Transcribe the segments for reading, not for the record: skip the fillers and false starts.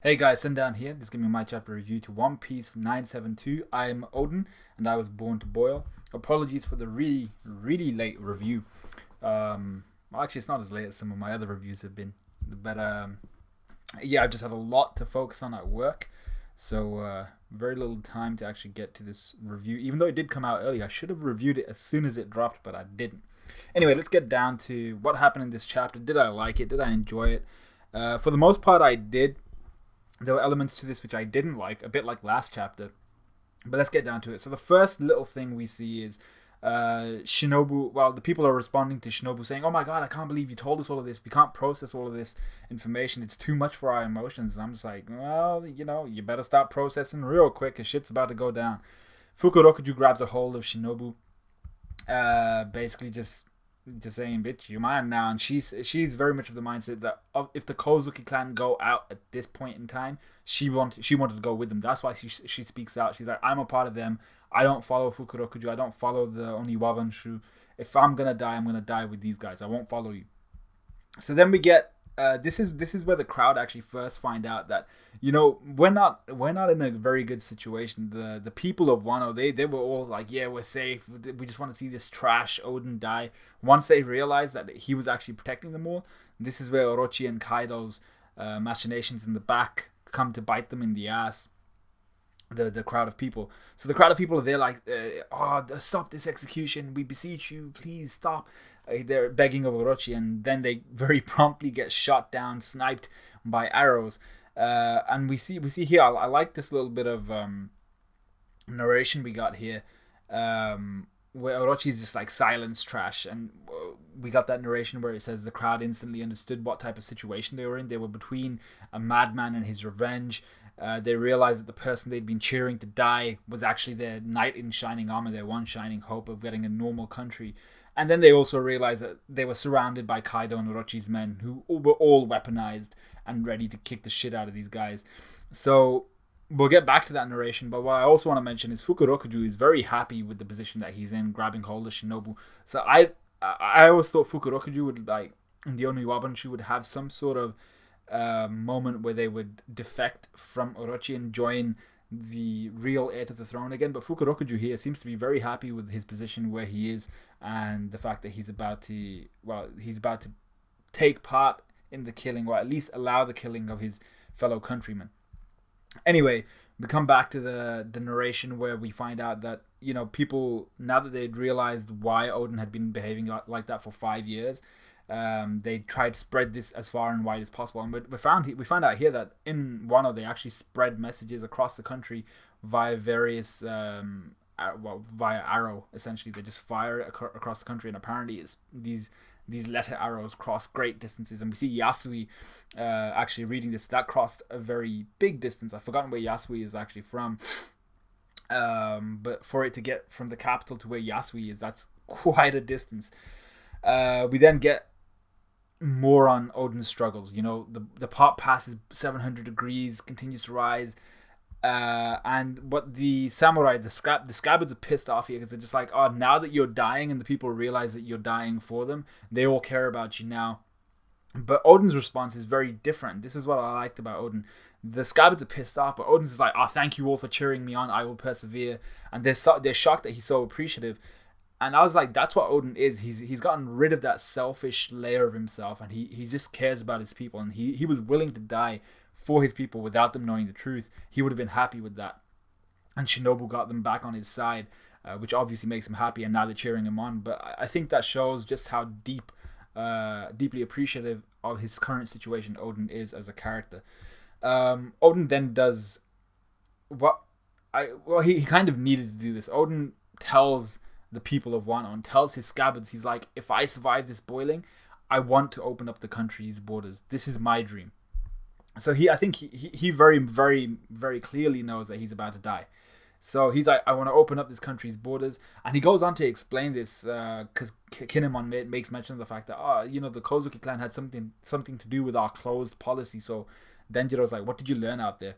Hey guys, Sundown here. This is gonna be my chapter review to One Piece 972. I'm Odin, and I was born to boil. Apologies for the really late review. Well, actually, it's not as late as some of my other reviews have been, but yeah, I've just had a lot to focus on at work, so very little time to actually get to this review. Even though it did come out early, I should have reviewed it as soon as it dropped, but I didn't. Anyway, let's get down to what happened in this chapter. Did I like it? Did I enjoy it? For the most part, I did. There were elements to this which I didn't like, a bit like last chapter. But let's get down to it. So the first little thing we see is Shinobu. Well, the people are responding to Shinobu saying, "Oh my god, I can't believe you told us all of this. We can't process all of this information. It's too much for our emotions." And I'm just like, well, you better start processing real quick, cause shit's about to go down. Fukurokuju grabs a hold of Shinobu, basically just saying, "Bitch, you're mine now." And she's very much of the mindset that if the Kozuki clan go out at this point in time, she wanted to go with them. That's why she speaks out. She's like, "I'm a part of them. I don't follow Fukurokuju. I don't follow the Oniwabanshu. If I'm gonna die, I'm gonna die with these guys. I won't follow you." So then we get this is where the crowd actually first find out that we're not in a very good situation. The people of Wano, they were all like, yeah, we're safe. We just want to see this trash Odin die. Once they realized that he was actually protecting them all, this is where Orochi and Kaido's machinations in the back come to bite them in the ass. The crowd of people. So the crowd of people are there like, "Oh, stop this execution! We beseech you, please stop!" They're begging of Orochi, and then they very promptly get shot down, sniped by arrows. And we see here. I like this little bit of narration we got here, where Orochi is just like silence trash, and we got that narration where it says the crowd instantly understood what type of situation they were in. They were between a madman and his revenge. They realized that the person they'd been cheering to die was actually their knight in shining armor, their one shining hope of getting a normal country. And then they also realized that they were surrounded by Kaido and Orochi's men, who were all weaponized and ready to kick the shit out of these guys. So we'll get back to that narration, but what I also want to mention is Fukurokuju is very happy with the position that he's in, grabbing hold of Shinobu. So I always thought Fukurokuju would, like, the Oniwabanshu would have some sort of moment where they would defect from Orochi and join the real heir to the throne again. But Fukurokuju here seems to be very happy with his position where he is, and the fact that he's about to take part in the killing, or at least allow the killing of his fellow countrymen. Anyway, we come back to the narration where we find out that people, now that they'd realized why Odin had been behaving like that for 5 years, they tried to spread this as far and wide as possible. And we found out here that in Wano they actually spread messages across the country via various via arrow. Essentially, they just fire it across the country, and apparently it's these letter arrows cross great distances. And we see Yasui actually reading this. That crossed a very big distance. I've forgotten where Yasui is actually from. But for it to get from the capital to where Yasui is, that's quite a distance. We then get more on Odin's struggles. The pot passes 700 degrees, continues to rise. And what the samurai, the scabbards are pissed off here because they're just like, oh, now that you're dying and the people realize that you're dying for them, they all care about you now. But Odin's response is very different. This is what I liked about Odin. The scabbards are pissed off, but Odin's is like, oh, thank you all for cheering me on. I will persevere. And they're shocked that he's so appreciative. And I was like, that's what Odin is. He's gotten rid of that selfish layer of himself, and he just cares about his people, and he was willing to die for his people without them knowing the truth. He would have been happy with that. And Shinobu got them back on his side, which obviously makes him happy, and now they're cheering him on. But I think that shows just how deeply appreciative of his current situation Odin is as a character. Odin then does he kind of needed to do this. Odin tells the people of Wano and tells his scabbards, he's like, if I survive this boiling, I want to open up the country's borders. This is my dream. So I think he very, very, very clearly knows that he's about to die. So he's like, I want to open up this country's borders. And he goes on to explain this because Kinemon makes mention of the fact that, the Kozuki clan had something to do with our closed policy. So Denjiro's like, what did you learn out there?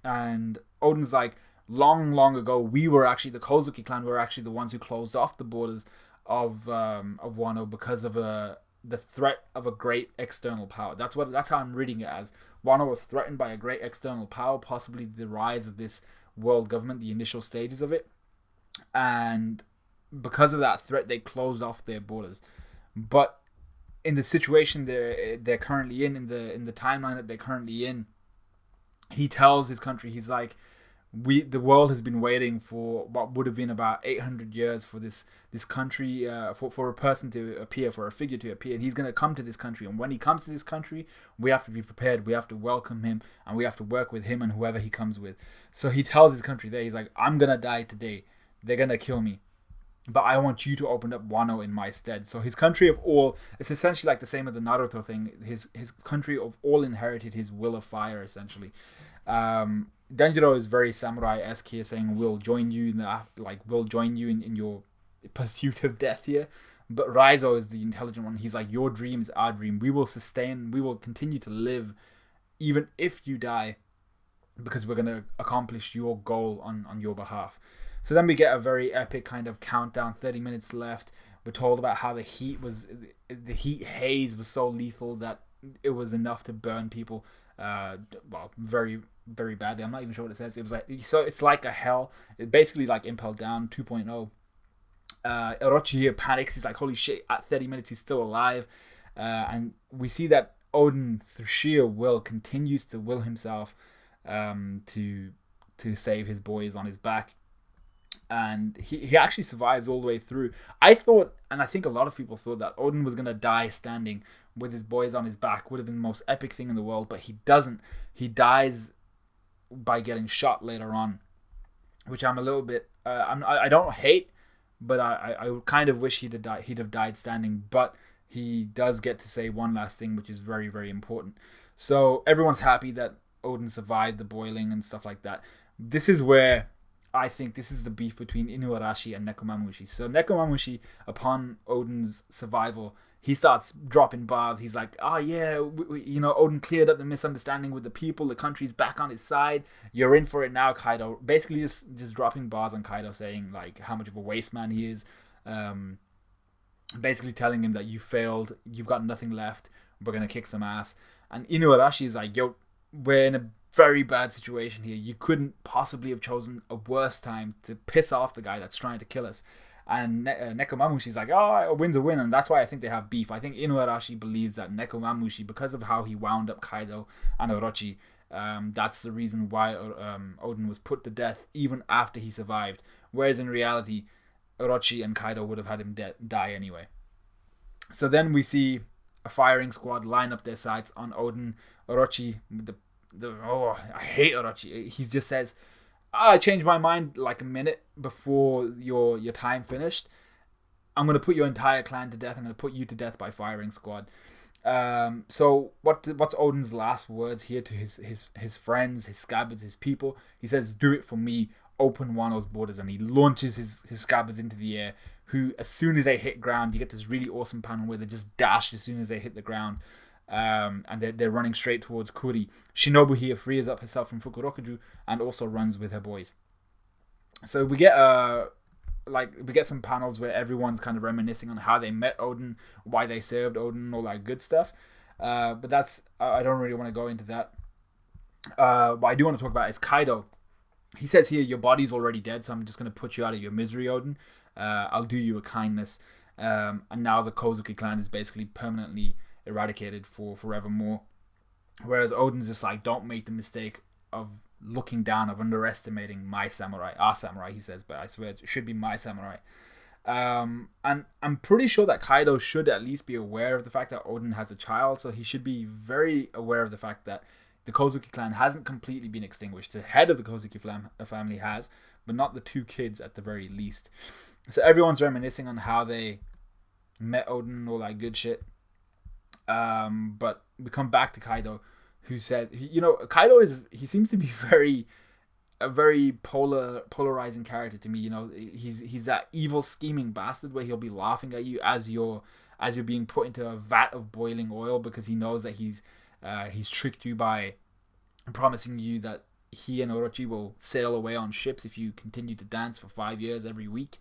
And Odin's like, long, long ago, the Kozuki clan were actually the ones who closed off the borders of Wano because of the threat of a great external power. That's how I'm reading it as. Wano was threatened by a great external power, possibly the rise of this world government, the initial stages of it, and because of that threat, they closed off their borders. But in the situation they're currently in the timeline that they're currently in, he tells his country, he's like, the world has been waiting for what would have been about 800 years for this country, for a person to appear, for a figure to appear, and he's going to come to this country. And when he comes to this country, we have to be prepared, we have to welcome him, and we have to work with him and whoever he comes with. So he tells his country there, he's like, I'm going to die today, they're going to kill me, but I want you to open up Wano in my stead. So his country of all, it's essentially like the same as the Naruto thing, his country of all inherited his will of fire, essentially. Denjiro is very samurai-esque here, saying we'll join you in your pursuit of death here. But Raizo is the intelligent one. He's like, your dream is our dream. We will continue to live even if you die, because we're going to accomplish your goal on your behalf. So then we get a very epic kind of countdown, 30 minutes left. We're told about how the heat haze was so lethal that it was enough to burn people very, very badly. I'm not even sure what it says. It was like, so it's like a hell. It basically like Impel Down 2.0. Orochi here panics. He's like, holy shit, at 30 minutes he's still alive. And we see that Oden, through sheer will, continues to will himself to save his boys on his back. And he actually survives all the way through. I thought, and I think a lot of people thought, that Oden was going to die standing with his boys on his back. Would have been the most epic thing in the world, but he doesn't. He dies by getting shot later on, which I'm a little bit... I don't hate, but I kind of wish he'd have died standing. But he does get to say one last thing, which is very, very important. So everyone's happy that Oden survived the boiling and stuff like that. This is where... I think this is the beef between Inuarashi and Nekomamushi. So Nekomamushi, upon Oden's survival, he starts dropping bars. He's like, oh yeah, Oden cleared up the misunderstanding with the people. The country's back on his side. You're in for it now, Kaido. Basically just dropping bars on Kaido, saying like how much of a waste man he is. Basically telling him that you failed. You've got nothing left. We're going to kick some ass. And Inuarashi is like, yo, we're in a very bad situation here. You couldn't possibly have chosen a worse time to piss off the guy that's trying to kill us. And Nekomamushi's like, oh, a win's a win, and that's why I think they have beef. I think Inuarashi believes that Nekomamushi, because of how he wound up Kaido and Orochi, that's the reason why Oden was put to death even after he survived. Whereas in reality, Orochi and Kaido would have had him die anyway. So then we see a firing squad line up their sights on Oden. Orochi, I hate Orochi. He just says, I changed my mind like a minute before your time finished. I'm going to put your entire clan to death. I'm going to put you to death by firing squad. So what's Oden's last words here to his friends, his scabbards, his people? He says, do it for me, open Wano's borders. And he launches his scabbards into the air, who, as soon as they hit ground, you get this really awesome panel where they just dash as soon as they hit the ground. And they're running straight towards Kuri. Shinobu here frees up herself from Fukurokuju and also runs with her boys. So we get some panels where everyone's kind of reminiscing on how they met Oden, why they served Oden, all that good stuff. But that's I don't really want to go into that. What I do want to talk about is Kaido. He says here, your body's already dead, so I'm just going to put you out of your misery, Oden. I'll do you a kindness. And now the Kozuki clan is basically permanently eradicated for forevermore. Whereas Oden's just like, don't make the mistake of looking down, of underestimating my samurai. Our samurai, he says, but I swear it should be my samurai. And I'm pretty sure that Kaido should at least be aware of the fact that Oden has a child, so he should be very aware of the fact that the Kozuki clan hasn't completely been extinguished. The head of the Kozuki family has, but not the two kids at the very least. So everyone's reminiscing on how they met Oden, all that good shit. But we come back to Kaido, who says, Kaido seems to be a very polarizing character to me. He's that evil scheming bastard where he'll be laughing at you as you're being put into a vat of boiling oil, because he knows that he's tricked you by promising you that he and Orochi will sail away on ships if you continue to dance for 5 years every week.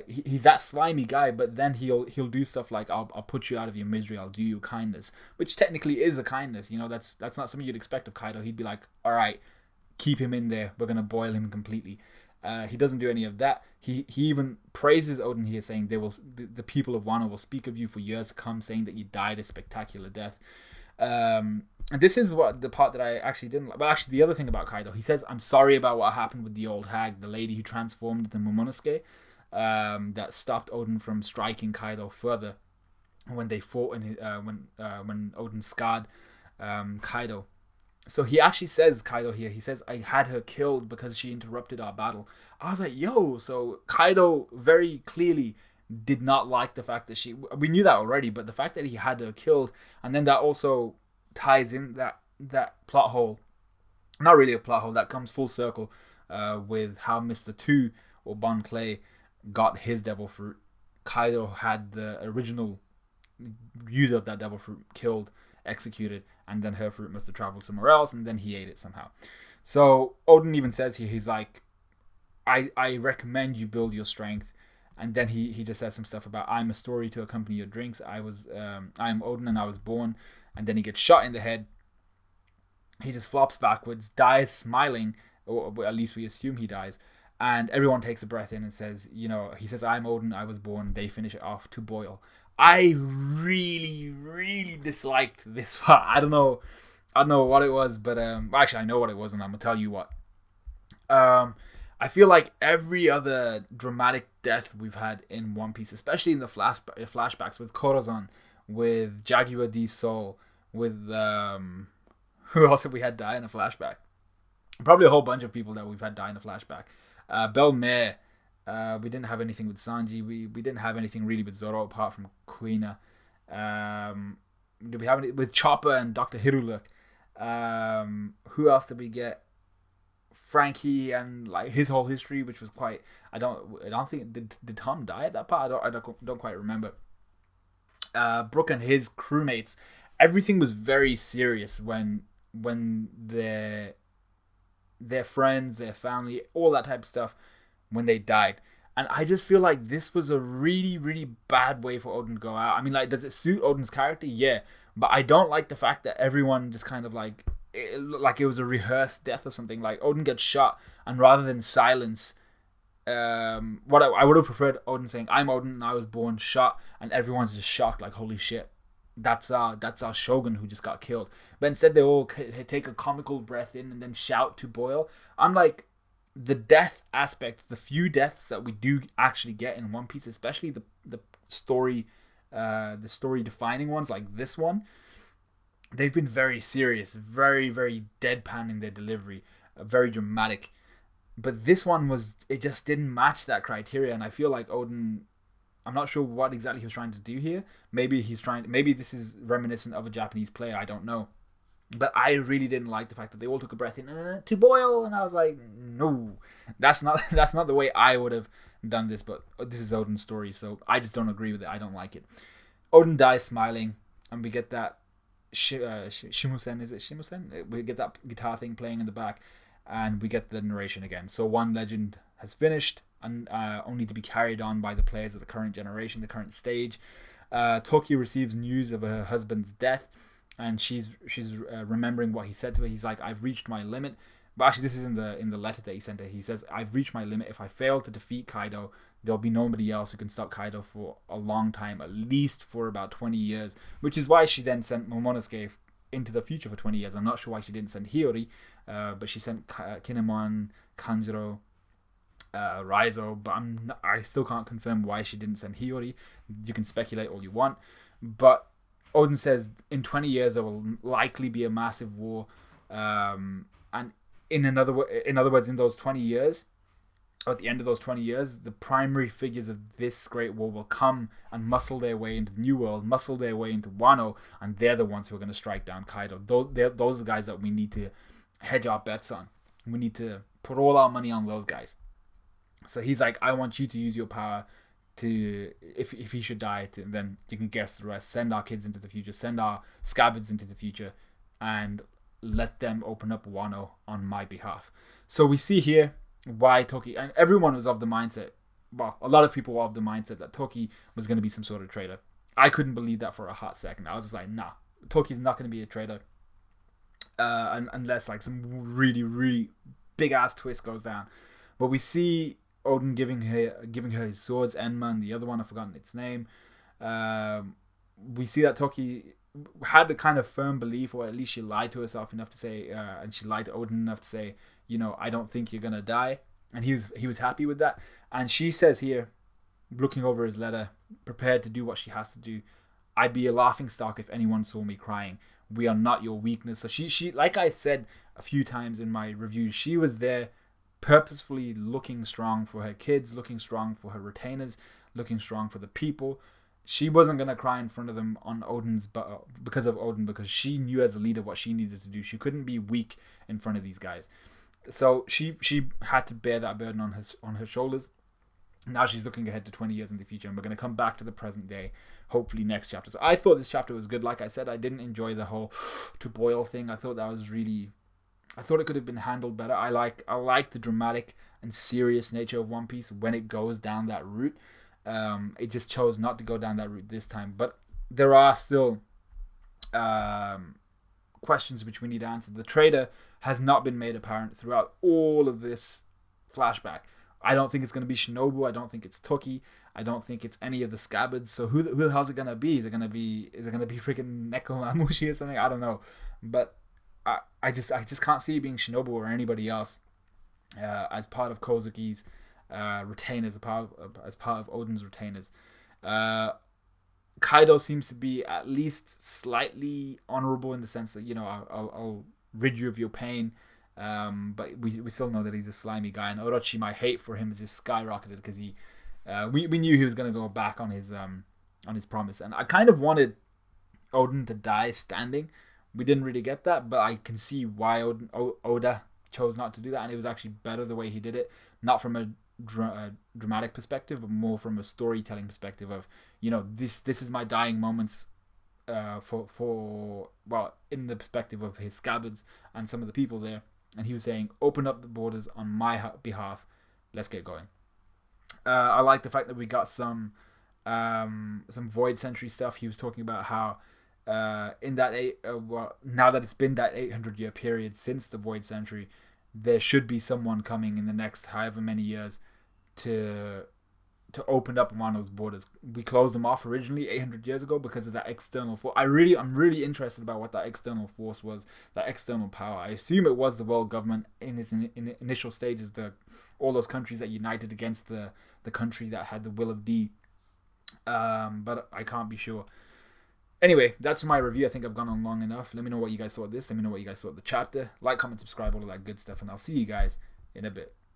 He's that slimy guy, but then he'll do stuff like I'll put you out of your misery, I'll do you a kindness, which technically is a kindness. You know, that's not something you'd expect of Kaido. He'd be like, all right, keep him in there, we're gonna boil him completely. He doesn't do any of that. He even praises Oden here, saying the people of Wano will speak of you for years to come, saying that you died a spectacular death. And this is what the part that I actually didn't like. But actually, the other thing about Kaido, he says, "I'm sorry about what happened with the old hag, the lady who transformed the Momonosuke, that stopped Oden from striking Kaido further when they fought in when Oden scarred Kaido." So he actually says, Kaido here, he says, "I had her killed because she interrupted our battle." I was like, yo, so Kaido very clearly did not like the fact that we knew that already, but the fact that he had her killed, and then that also ties in that plot hole, not really a plot hole, that comes full circle with how Mr. 2 or Bon Clay got his devil fruit. Kaido had the original user of that devil fruit killed, executed, and then her fruit must have traveled somewhere else, and then he ate it somehow. So Oden even says here, he's like, I recommend you build your strength. And then he just says some stuff about, I'm a story to accompany your drinks. I'm Oden and I was born. And then he gets shot in the head. He just flops backwards, dies smiling, or at least we assume he dies. And everyone takes a breath in and says, you know, he says, I'm Oden, I was born. They finish it off to boil. I really, really disliked this part. I don't know what it was, but actually I know what it was, and I'm gonna tell you what. I feel like every other dramatic death we've had in One Piece, especially in the flashbacks with Corazon, with Jaguar D Soul, with who else have we had die in a flashback? Probably a whole bunch of people that we've had die in a flashback. Belmare, we didn't have anything with Sanji. We didn't have anything really with Zoro apart from Kuina. Did we have any with Chopper and Dr. Hiruluk? Who else did we get? Frankie and like his whole history, which was quite. I don't think did Tom die at that part? I don't quite remember. Brook and his crewmates, everything was very serious when their friends, their family, all that type of stuff, when they died. And I just feel like this was a really, really bad way for Oden to go out. I mean, like, does it suit Oden's character? Yeah. But I don't like the fact that everyone just kind of like, it looked like it was a rehearsed death or something. Like, Oden gets shot, and rather than silence, what I would have preferred Oden saying, I'm Oden and I was born, shot, and everyone's just shocked, like, holy shit. That's our Shogun who just got killed. But instead they all take a comical breath in and then shout to boil. I'm like, the death aspects, the few deaths that we do actually get in One Piece, especially the story defining ones like this one, they've been very serious, very, very deadpan in their delivery, very dramatic. But this one it just didn't match that criteria, and I feel like Oden, I'm not sure what exactly he was trying to do here. Maybe this is reminiscent of a Japanese play, I don't know. But I really didn't like the fact that they all took a breath in to boil, and I was like, no, that's not the way I would have done this. But this is Oden's story, so I just don't agree with it. I don't like it. Oden dies smiling, and we get that Shimusen. Is it Shimusen? We get that guitar thing playing in the back, and we get the narration again. So one legend has finished, and only to be carried on by the players of the current generation, the current stage. Toki receives news of her husband's death, and she's remembering what he said to her. He's like, I've reached my limit. But actually, this is in the letter that he sent her. He says, I've reached my limit. If I fail to defeat Kaido, there'll be nobody else who can stop Kaido for a long time, at least for about 20 years. Which is why she then sent Momonosuke into the future for 20 years. I'm not sure why she didn't send Hiyori, but she sent Kinemon, Kanjuro, Raizo, but I still can't confirm why she didn't send Hiyori. You can speculate all you want, but Oden says in 20 years there will likely be a massive war, and in other words, in those 20 years, or at the end of those 20 years, the primary figures of this great war will come and muscle their way into the New World, muscle their way into Wano, and they're the ones who are going to strike down Kaido. Those are the guys that we need to hedge our bets on. We need to put all our money on those guys. So he's like, I want you to use your power to, if he should die, then you can guess the rest. Send our kids into the future, send our scabbards into the future, and let them open up Wano on my behalf. So we see here why Toki, and everyone was of the mindset, well, a lot of people were of the mindset that Toki was going to be some sort of traitor. I couldn't believe that for a hot second. I was just like, nah, Toki's not going to be a traitor. Unless like some really, really big ass twist goes down. But we see Odin giving her his swords, Enma, and the other one, I've forgotten its name. We see that Toki had the kind of firm belief, or at least she lied to herself enough to say, and she lied to Odin enough to say, I don't think you're gonna die, and he was happy with that. And she says here, looking over his letter, prepared to do what she has to do. I'd be a laughingstock if anyone saw me crying. We are not your weakness. So she like I said a few times in my review, she was there purposefully looking strong for her kids, looking strong for her retainers, looking strong for the people. She wasn't going to cry in front of them on because of Odin, because she knew as a leader what she needed to do. She couldn't be weak in front of these guys. So she had to bear that burden on her shoulders. Now she's looking ahead to 20 years in the future, and we're going to come back to the present day, hopefully next chapter. So I thought this chapter was good. Like I said, I didn't enjoy the whole to boil thing. I thought it could have been handled better. I like the dramatic and serious nature of One Piece when it goes down that route. It just chose not to go down that route this time. But there are still questions which we need to answer. The traitor has not been made apparent throughout all of this flashback. I don't think it's going to be Shinobu. I don't think it's Toki. I don't think it's any of the scabbards. So who the hell is it going to be? Is it going to be freaking Neko Mamushi or something? I don't know. But I just can't see it being Shinobu or anybody else as part of Kozuki's retainers, as part of Odin's retainers. Kaido seems to be at least slightly honorable in the sense that, I'll rid you of your pain. But we still know that he's a slimy guy, and Orochi, my hate for him has just skyrocketed because we knew he was going to go back on his promise, and I kind of wanted Odin to die standing. We didn't really get that, but I can see why Oda chose not to do that, and it was actually better the way he did it, not from a dramatic perspective, but more from a storytelling perspective of, this is my dying moments. In the perspective of his scabbards and some of the people there, and he was saying, open up the borders on my behalf, let's get going. I like the fact that we got some Void Century stuff. He was talking about how in that now that it's been that 800-year period since the Void Century, there should be someone coming in the next however many years to open up one of those borders. We closed them off originally 800 years ago because of that external force. I'm really interested about what that external force was, that external power. I assume it was the world government in its initial stages, all those countries that united against the country that had the will of D. But I can't be sure. Anyway, that's my review. I think I've gone on long enough. Let me know what you guys thought of this. Let me know what you guys thought of the chapter. Like, comment, subscribe, all of that good stuff, and I'll see you guys in a bit.